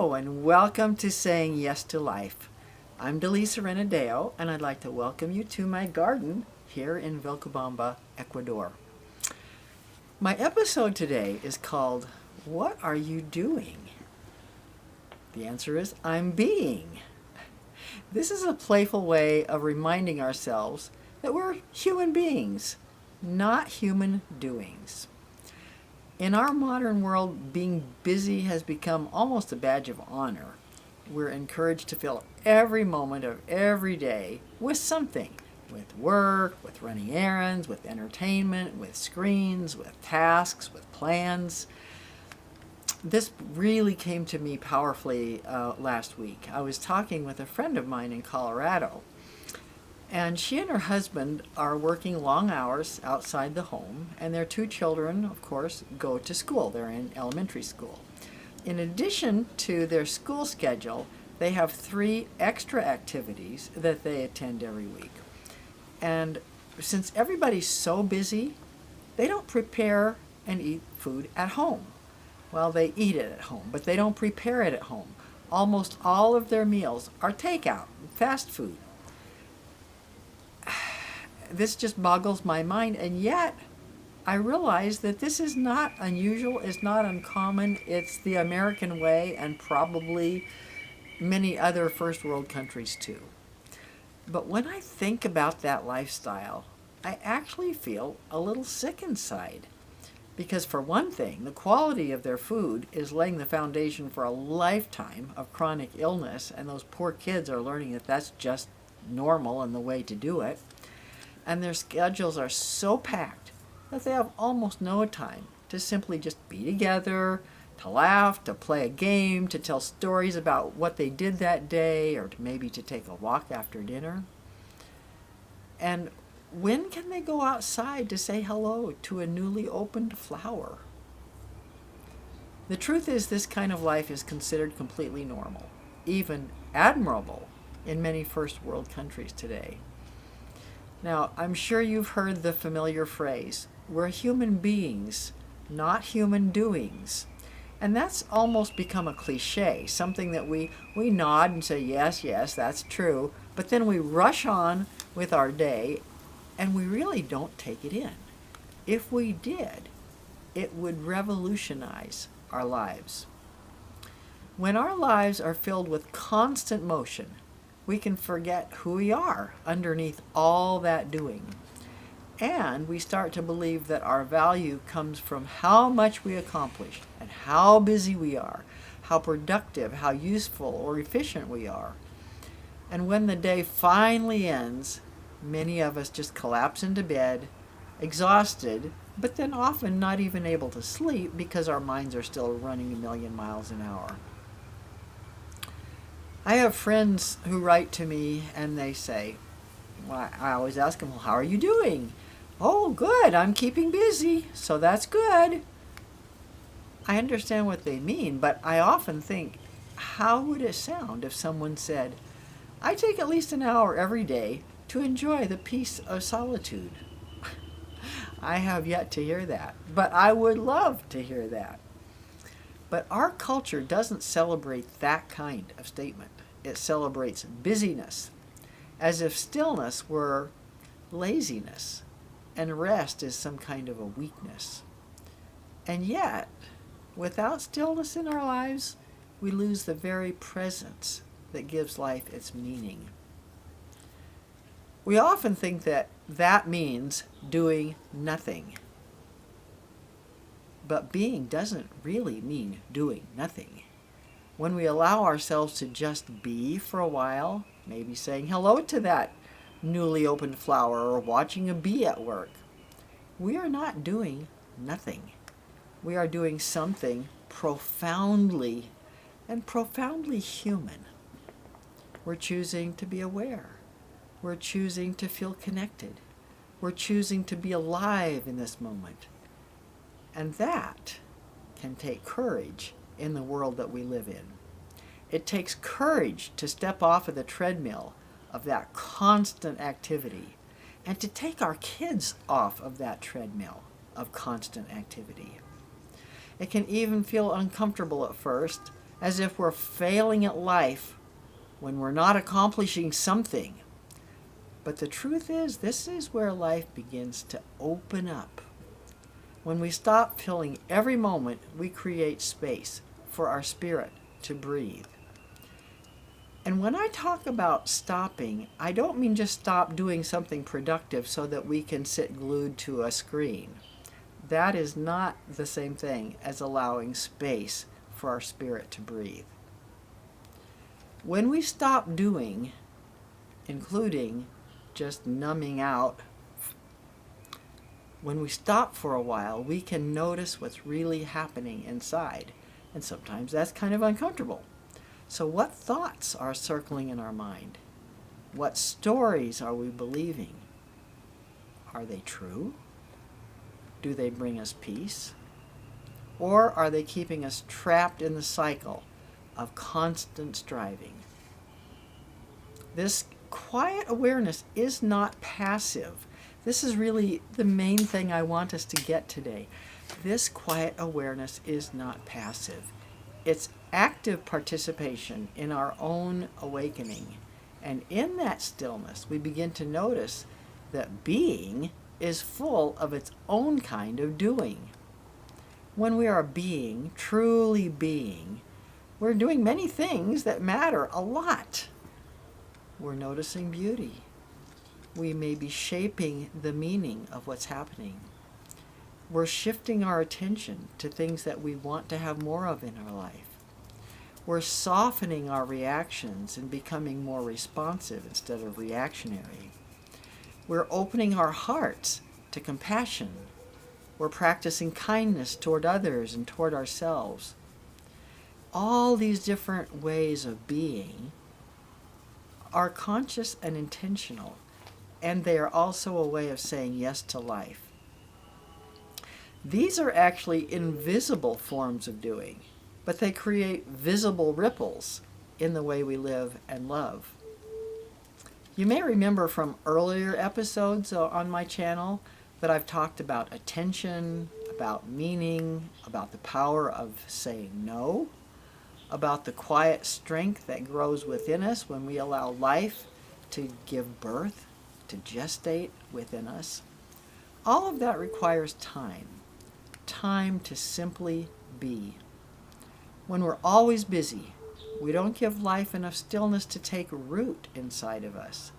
Hello and welcome to Saying Yes to Life. I'm Delisa Renideo and I'd like to welcome you to my garden here in Vilcabamba, Ecuador. My episode today is called, What Are You Doing? The answer is, I'm being. This is a playful way of reminding ourselves that we're human beings, not human doings. In our modern world, being busy has become almost a badge of honor. We're encouraged to fill every moment of every day with something, with work, with running errands, with entertainment, with screens, with tasks, with plans. This really came to me powerfully last week. I was talking with a friend of mine in Colorado, and she and her husband are working long hours outside the home, and their two children, of course, go to school. They're in elementary school. In addition to their school schedule, they have 3 extra activities that they attend every week. And since everybody's so busy, they don't prepare and eat food at home. Well, they eat it at home, but they don't prepare it at home. Almost all of their meals are takeout, fast food. This just boggles my mind, and yet I realize that this is not unusual, it's not uncommon, it's the American way and probably many other first world countries too. But when I think about that lifestyle, I actually feel a little sick inside. Because for one thing, the quality of their food is laying the foundation for a lifetime of chronic illness, and those poor kids are learning that that's just normal and the way to do it. And their schedules are so packed that they have almost no time to simply just be together, to laugh, to play a game, to tell stories about what they did that day, or maybe to take a walk after dinner. And when can they go outside to say hello to a newly opened flower? The truth is, this kind of life is considered completely normal, even admirable in many first world countries today. Now, I'm sure you've heard the familiar phrase, we're human beings, not human doings. And that's almost become a cliche, something that we nod and say, yes, that's true, but then we rush on with our day and we really don't take it in. If we did, it would revolutionize our lives. When our lives are filled with constant motion, we can forget who we are underneath all that doing. And we start to believe that our value comes from how much we accomplish and how busy we are, how productive, how useful or efficient we are. And when the day finally ends, many of us just collapse into bed, exhausted, but then often not even able to sleep because our minds are still running a million miles an hour. I have friends who write to me and they say, well, I always ask them, well, how are you doing? Oh, good, I'm keeping busy, so that's good. I understand what they mean, but I often think, how would it sound if someone said, I take at least an hour every day to enjoy the peace of solitude? I have yet to hear that, but I would love to hear that. But our culture doesn't celebrate that kind of statement. It celebrates busyness, as if stillness were laziness and rest is some kind of a weakness. And yet, without stillness in our lives, we lose the very presence that gives life its meaning. We often think that that means doing nothing. But being doesn't really mean doing nothing. When we allow ourselves to just be for a while, maybe saying hello to that newly opened flower or watching a bee at work, we are not doing nothing. We are doing something profoundly human. We're choosing to be aware. We're choosing to feel connected. We're choosing to be alive in this moment. And that can take courage in the world that we live in. It takes courage to step off of the treadmill of that constant activity and to take our kids off of that treadmill of constant activity. It can even feel uncomfortable at first, as if we're failing at life when we're not accomplishing something. But the truth is, this is where life begins to open up. When we stop filling every moment, we create space for our spirit to breathe. And when I talk about stopping, I don't mean just stop doing something productive so that we can sit glued to a screen. That is not the same thing as allowing space for our spirit to breathe. When we stop doing, including just numbing out, when we stop for a while, we can notice what's really happening inside. And sometimes that's kind of uncomfortable. So what thoughts are circling in our mind? What stories are we believing? Are they true? Do they bring us peace? Or are they keeping us trapped in the cycle of constant striving? This quiet awareness is not passive. This is really the main thing I want us to get today. This quiet awareness is not passive. It's active participation in our own awakening. And in that stillness, we begin to notice that being is full of its own kind of doing. When we are being, truly being, we're doing many things that matter a lot. We're noticing beauty. We may be shaping the meaning of what's happening. We're shifting our attention to things that we want to have more of in our life. We're softening our reactions and becoming more responsive instead of reactionary. We're opening our hearts to compassion. We're practicing kindness toward others and toward ourselves. All these different ways of being are conscious and intentional, and they are also a way of saying yes to life. These are actually invisible forms of doing, but they create visible ripples in the way we live and love. You may remember from earlier episodes on my channel that I've talked about attention, about meaning, about the power of saying no, about the quiet strength that grows within us when we allow life to give birth, to gestate within us. All of that requires time to simply be. When we're always busy, we don't give life enough stillness to take root inside of us.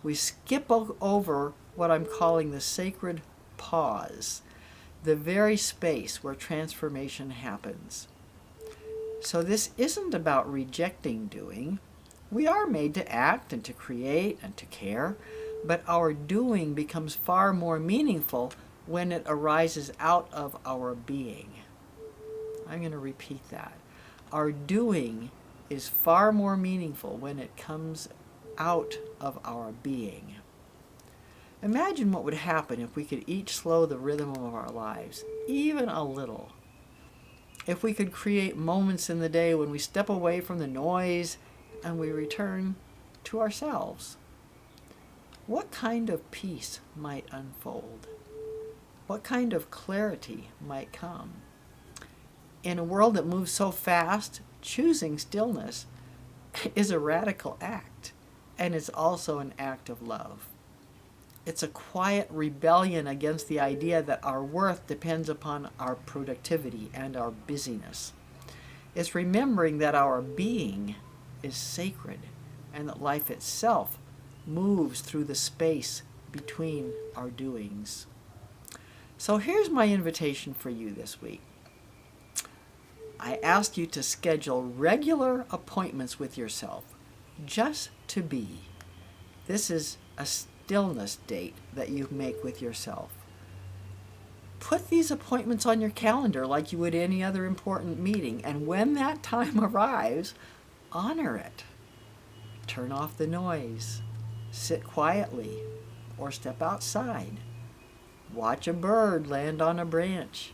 We skip over what I'm calling the sacred pause, the very space where transformation happens. So this isn't about rejecting doing. We are made to act and to create and to care, but our doing becomes far more meaningful when it arises out of our being. I'm going to repeat that. Our doing is far more meaningful when it comes out of our being. Imagine what would happen if we could each slow the rhythm of our lives, even a little. If we could create moments in the day when we step away from the noise and we return to ourselves. What kind of peace might unfold? What kind of clarity might come? In a world that moves so fast, choosing stillness is a radical act, and it's also an act of love. It's a quiet rebellion against the idea that our worth depends upon our productivity and our busyness. It's remembering that our being is sacred and that life itself moves through the space between our doings. So here's my invitation for you this week. I ask you to schedule regular appointments with yourself, just to be. This is a stillness date that you make with yourself. Put these appointments on your calendar like you would any other important meeting, and when that time arrives, honor it. Turn off the noise. Sit quietly or step outside. Watch a bird land on a branch.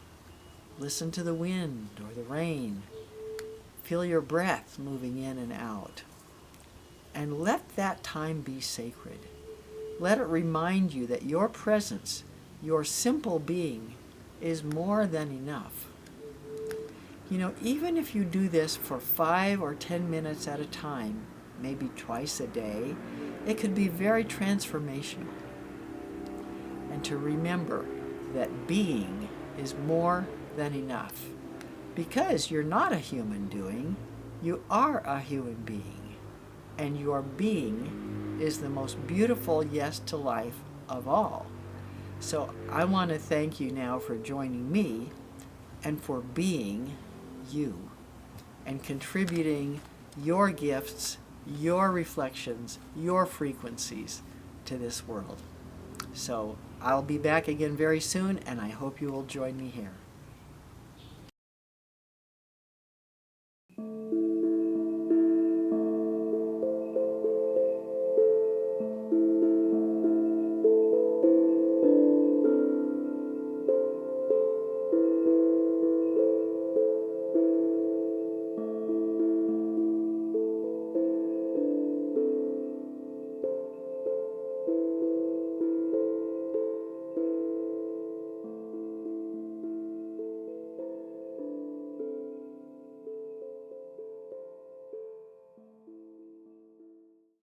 Listen to the wind or the rain. Feel your breath moving in and out. And let that time be sacred. Let it remind you that your presence, your simple being, is more than enough. Even if you do this for 5 or 10 minutes at a time, maybe twice a day, it could be very transformational. And to remember that being is more than enough. Because you're not a human doing, you are a human being. And your being is the most beautiful yes to life of all. So I want to thank you now for joining me and for being you and contributing your gifts, your reflections, your frequencies to this world. So I'll be back again very soon, and I hope you will join me here.